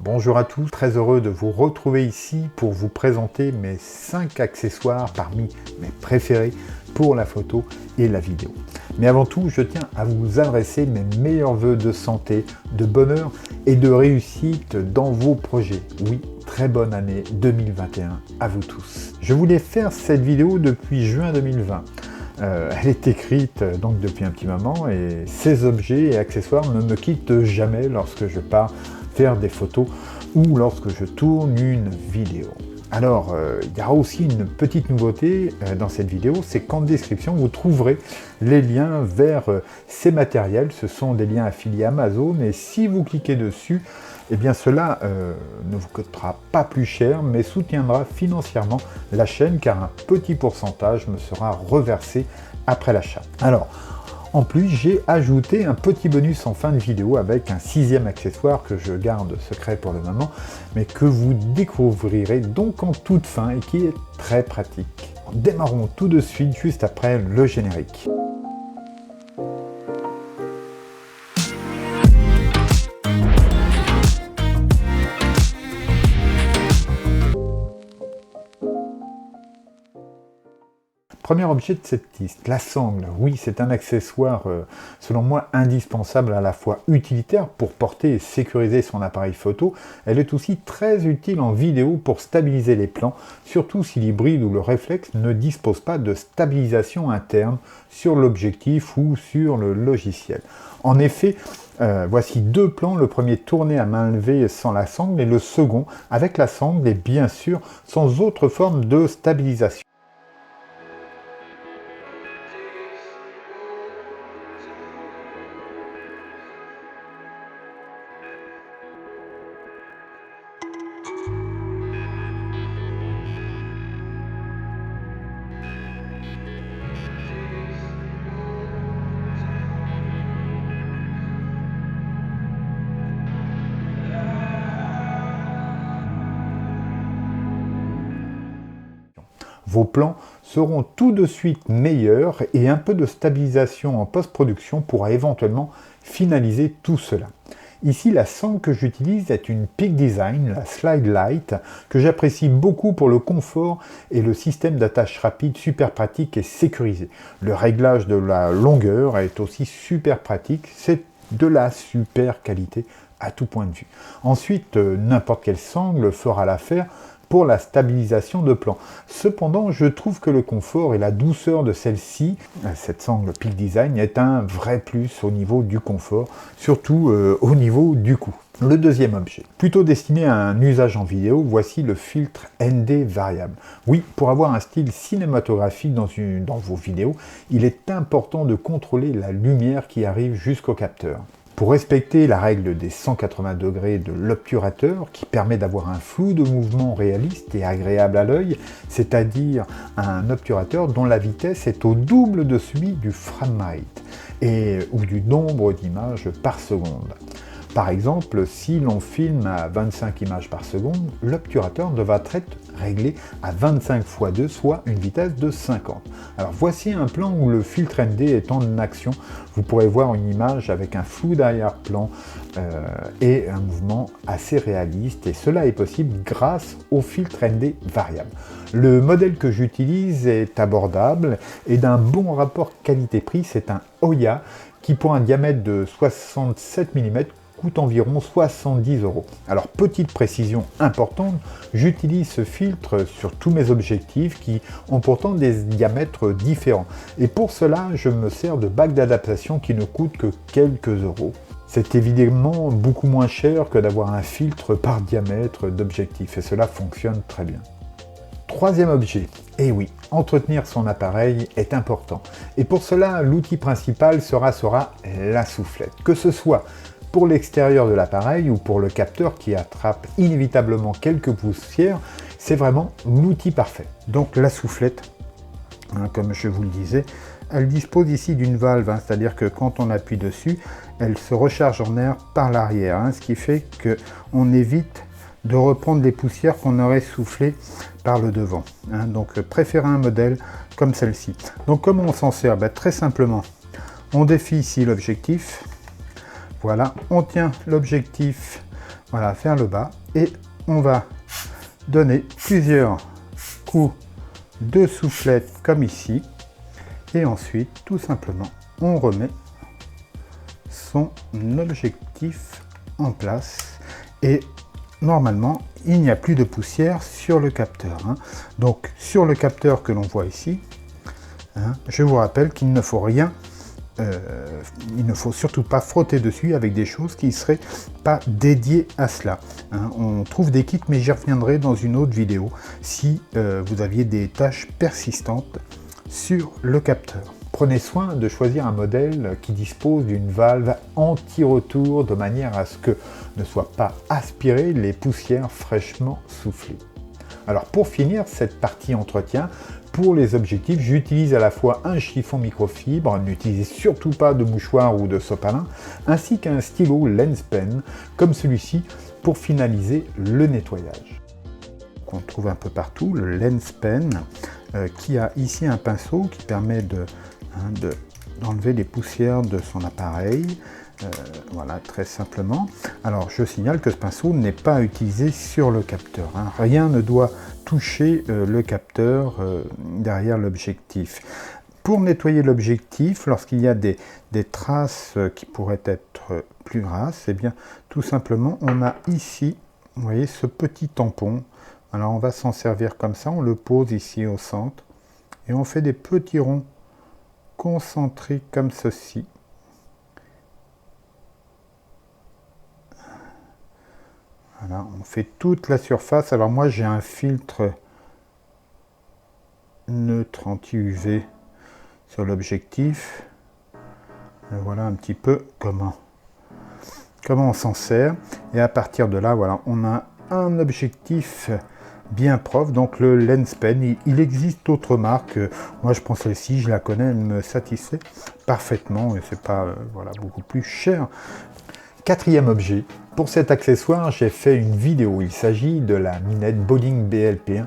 Bonjour à tous, très heureux de vous retrouver ici pour vous présenter mes 5 accessoires parmi mes préférés pour la photo et la vidéo. Mais avant tout, je tiens à vous adresser mes meilleurs vœux de santé, de bonheur et de réussite dans vos projets. Oui, très bonne année 2021 à vous tous. Je voulais faire cette vidéo depuis juin 2020. Elle est écrite donc depuis un petit moment et ces objets et accessoires ne me quittent jamais lorsque je pars faire des photos ou lorsque je tourne une vidéo. Alors, il y aura aussi une petite nouveauté dans cette vidéo, c'est qu'en description, vous trouverez les liens vers ces matériels. Ce sont des liens affiliés Amazon et si vous cliquez dessus, eh bien cela ne vous coûtera pas plus cher, mais soutiendra financièrement la chaîne car un petit pourcentage me sera reversé après l'achat. Alors, en plus, j'ai ajouté un petit bonus en fin de vidéo avec un 6e accessoire que je garde secret pour le moment, mais que vous découvrirez donc en toute fin et qui est très pratique. Démarrons tout de suite juste après le générique. Premier objet de cette liste, la sangle. Oui, c'est un accessoire, selon moi, indispensable à la fois utilitaire pour porter et sécuriser son appareil photo. Elle est aussi très utile en vidéo pour stabiliser les plans, surtout si l'hybride ou le réflexe ne dispose pas de stabilisation interne sur l'objectif ou sur le logiciel. En effet, voici deux plans, le premier tourné à main levée sans la sangle et le second avec la sangle et bien sûr sans autre forme de stabilisation. Vos plans seront tout de suite meilleurs et un peu de stabilisation en post-production pourra éventuellement finaliser tout cela. Ici, la sangle que j'utilise est une Peak Design, la Slide Light, que j'apprécie beaucoup pour le confort et le système d'attache rapide super pratique et sécurisé. Le réglage de la longueur est aussi super pratique, c'est de la super qualité à tout point de vue. Ensuite, n'importe quelle sangle fera l'affaire pour la stabilisation de plan. Cependant, je trouve que le confort et la douceur de celle-ci, cette sangle Peak Design, est un vrai plus au niveau du confort, surtout au niveau du coût. Le deuxième objet, plutôt destiné à un usage en vidéo, voici le filtre ND variable. Oui, pour avoir un style cinématographique dans vos vidéos, il est important de contrôler la lumière qui arrive jusqu'au capteur. Pour respecter la règle des 180 degrés de l'obturateur, qui permet d'avoir un flou de mouvement réaliste et agréable à l'œil, c'est-à-dire un obturateur dont la vitesse est au double de celui du framerate, ou du nombre d'images par seconde. Par exemple, si l'on filme à 25 images par seconde, l'obturateur devra être réglé à 25 x 2, soit une vitesse de 50. Alors voici un plan où le filtre ND est en action. Vous pourrez voir une image avec un flou d'arrière-plan et un mouvement assez réaliste. Et cela est possible grâce au filtre ND variable. Le modèle que j'utilise est abordable et d'un bon rapport qualité-prix. C'est un Oya qui, pour un diamètre de 67 mm, coûte environ 70 €. Alors, petite précision importante, j'utilise ce filtre sur tous mes objectifs qui ont pourtant des diamètres différents. Et pour cela, je me sers de bacs d'adaptation qui ne coûtent que quelques euros. C'est évidemment beaucoup moins cher que d'avoir un filtre par diamètre d'objectif et cela fonctionne très bien. Troisième objet, et oui, entretenir son appareil est important. Et pour cela, l'outil principal sera la soufflette. Que ce soit pour l'extérieur de l'appareil ou pour le capteur qui attrape inévitablement quelques poussières, c'est vraiment l'outil parfait. Donc la soufflette, comme je vous le disais, elle dispose ici d'une valve, c'est-à-dire que quand on appuie dessus, elle se recharge en air par l'arrière, ce qui fait qu'on évite de reprendre les poussières qu'on aurait soufflées par le devant. Donc préférez un modèle comme celle-ci. Donc comment on s'en sert? Très simplement, on défie ici l'objectif. Voilà, on tient l'objectif voilà, vers le bas, et on va donner plusieurs coups de soufflette comme ici, et ensuite tout simplement on remet son objectif en place et normalement il n'y a plus de poussière sur le capteur, hein. Donc sur le capteur que l'on voit ici, hein, je vous rappelle qu'il ne faut rien, il ne faut surtout pas frotter dessus avec des choses qui ne seraient pas dédiées à cela, hein. On trouve des kits, mais j'y reviendrai dans une autre vidéo si vous aviez des tâches persistantes sur le capteur. Prenez soin de choisir un modèle qui dispose d'une valve anti-retour de manière à ce que ne soient pas aspirées les poussières fraîchement soufflées. Alors pour finir cette partie entretien, pour les objectifs, j'utilise à la fois un chiffon microfibre, n'utilisez surtout pas de mouchoir ou de sopalin, ainsi qu'un stylo lens pen comme celui-ci pour finaliser le nettoyage. On trouve un peu partout le lens pen qui a ici un pinceau qui permet d'enlever les poussières de son appareil, voilà, très simplement. Alors je signale que ce pinceau n'est pas utilisé sur le capteur, hein. Rien ne doit toucher le capteur derrière l'objectif. Pour nettoyer l'objectif, lorsqu'il y a des traces qui pourraient être plus grasses, eh bien tout simplement on a ici, vous voyez, ce petit tampon. Alors on va s'en servir comme ça, on le pose ici au centre et on fait des petits ronds concentriques comme ceci. Voilà, on fait toute la surface. Alors moi j'ai un filtre neutre anti-UV sur l'objectif. Voilà un petit peu comment on s'en sert. Et à partir de là, voilà, on a un objectif bien prof, donc le lens pen. Il existe d'autres marques, moi je prends celle-ci, je la connais, elle me satisfait parfaitement et c'est pas voilà, beaucoup plus cher. Quatrième objet, pour cet accessoire j'ai fait une vidéo, il s'agit de la Minette Bowling BLP1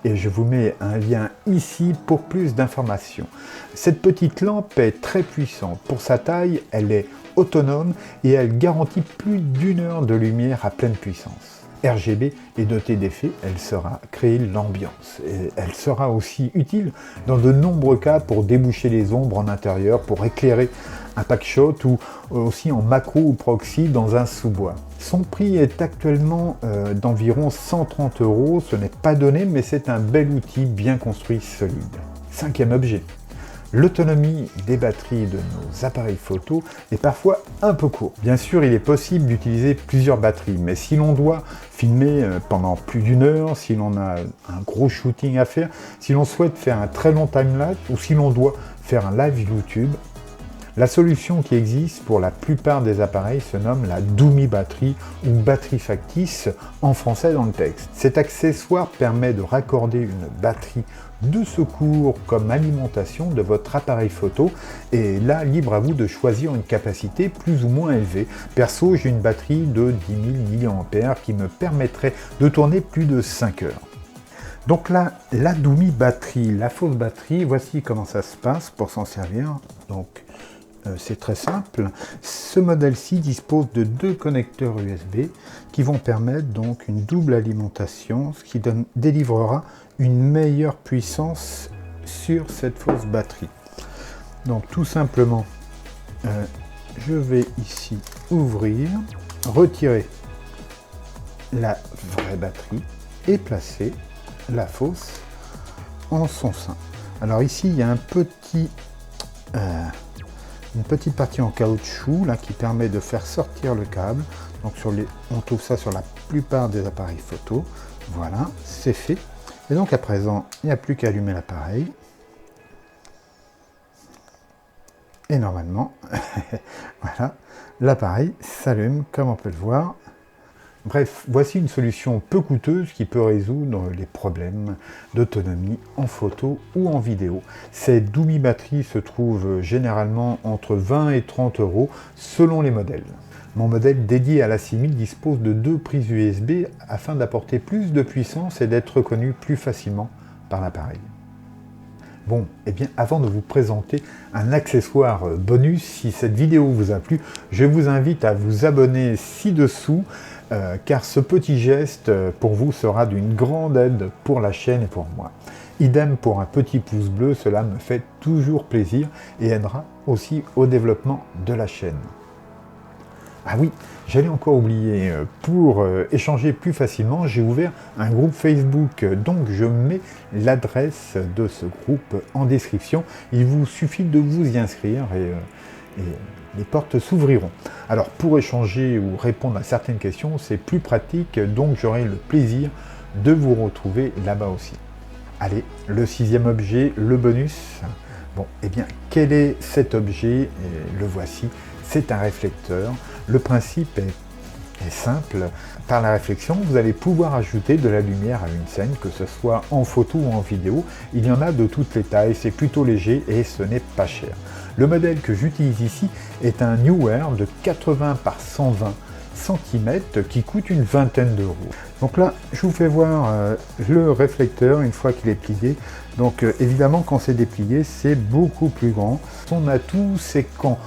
et je vous mets un lien ici pour plus d'informations. Cette petite lampe est très puissante, pour sa taille elle est autonome et elle garantit plus d'1 heure de lumière à pleine puissance. RGB est dotée d'effets, elle saura créer l'ambiance. Et elle sera aussi utile dans de nombreux cas pour déboucher les ombres en intérieur, pour éclairer un pack-shot ou aussi en macro ou proxy dans un sous-bois. Son prix est actuellement d'environ 130 €, ce n'est pas donné mais c'est un bel outil bien construit, solide. Cinquième objet. L'autonomie des batteries de nos appareils photo est parfois un peu courte. Bien sûr, il est possible d'utiliser plusieurs batteries, mais si l'on doit filmer pendant plus d'1 heure, si l'on a un gros shooting à faire, si l'on souhaite faire un très long timelapse ou si l'on doit faire un live YouTube, la solution qui existe pour la plupart des appareils se nomme la Dummy batterie ou batterie factice en français dans le texte. Cet accessoire permet de raccorder une batterie de secours comme alimentation de votre appareil photo et là, libre à vous de choisir une capacité plus ou moins élevée. Perso, j'ai une batterie de 10 000 mAh qui me permettrait de tourner plus de 5 heures. Donc là, la Dummy batterie, la fausse batterie, voici comment ça se passe pour s'en servir. Donc c'est très simple. Ce modèle-ci dispose de 2 connecteurs USB qui vont permettre donc une double alimentation, ce qui délivrera une meilleure puissance sur cette fausse batterie. Donc tout simplement, je vais ici ouvrir, retirer la vraie batterie et placer la fausse en son sein. Alors ici, il y a un petit... une petite partie en caoutchouc là qui permet de faire sortir le câble. Donc on trouve ça sur la plupart des appareils photo. Voilà, c'est fait. Et donc à présent, il n'y a plus qu'à allumer l'appareil. Et normalement, voilà, l'appareil s'allume comme on peut le voir. Bref, voici une solution peu coûteuse qui peut résoudre les problèmes d'autonomie en photo ou en vidéo. Ces Dummy batteries se trouvent généralement entre 20 et 30 € selon les modèles. Mon modèle dédié à la 6000 dispose de 2 prises USB afin d'apporter plus de puissance et d'être reconnu plus facilement par l'appareil. Bon, et bien avant de vous présenter un accessoire bonus, si cette vidéo vous a plu, je vous invite à vous abonner ci-dessous car ce petit geste pour vous sera d'une grande aide pour la chaîne et pour moi. Idem pour un petit pouce bleu, cela me fait toujours plaisir et aidera aussi au développement de la chaîne. Ah oui, j'allais encore oublier, pour échanger plus facilement, j'ai ouvert un groupe Facebook, donc je mets l'adresse de ce groupe en description. Il vous suffit de vous y inscrire et les portes s'ouvriront. Alors pour échanger ou répondre à certaines questions, c'est plus pratique, donc j'aurai le plaisir de vous retrouver là-bas aussi. Allez, le 6e objet, le bonus. Bon, eh bien, quel est cet objet? Le voici, c'est un réflecteur. Le principe est simple. Par la réflexion, vous allez pouvoir ajouter de la lumière à une scène, que ce soit en photo ou en vidéo. Il y en a de toutes les tailles, c'est plutôt léger et ce n'est pas cher. Le modèle que j'utilise ici est un Neewer de 80 par 120 cm qui coûte une vingtaine d'euros. Donc là, je vous fais voir le réflecteur une fois qu'il est plié. Donc évidemment, quand c'est déplié, c'est beaucoup plus grand. Son atout, c'est qu'en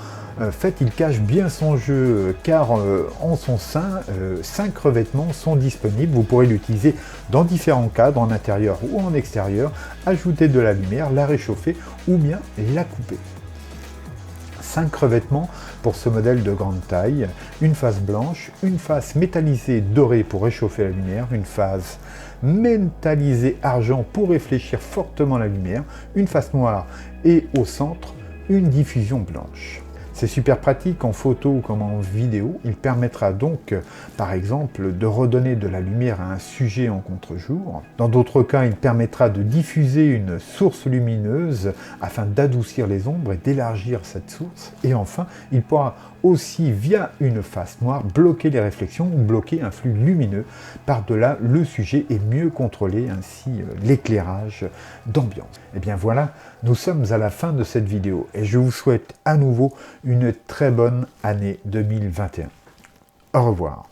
fait, il cache bien son jeu, car en son sein, 5 revêtements sont disponibles. Vous pourrez l'utiliser dans différents cadres, en intérieur ou en extérieur, ajouter de la lumière, la réchauffer ou bien la couper. 5 revêtements pour ce modèle de grande taille, une face blanche, une face métallisée dorée pour réchauffer la lumière, une face métallisée argent pour réfléchir fortement la lumière, une face noire et au centre, une diffusion blanche. C'est super pratique en photo comme en vidéo. Il permettra donc, par exemple, de redonner de la lumière à un sujet en contre-jour. Dans d'autres cas, il permettra de diffuser une source lumineuse afin d'adoucir les ombres et d'élargir cette source. Et enfin, il pourra aussi, via une face noire, bloquer les réflexions ou bloquer un flux lumineux par-delà le sujet et mieux contrôler ainsi l'éclairage d'ambiance. Et bien voilà, nous sommes à la fin de cette vidéo et je vous souhaite à nouveau une très bonne année 2021. Au revoir.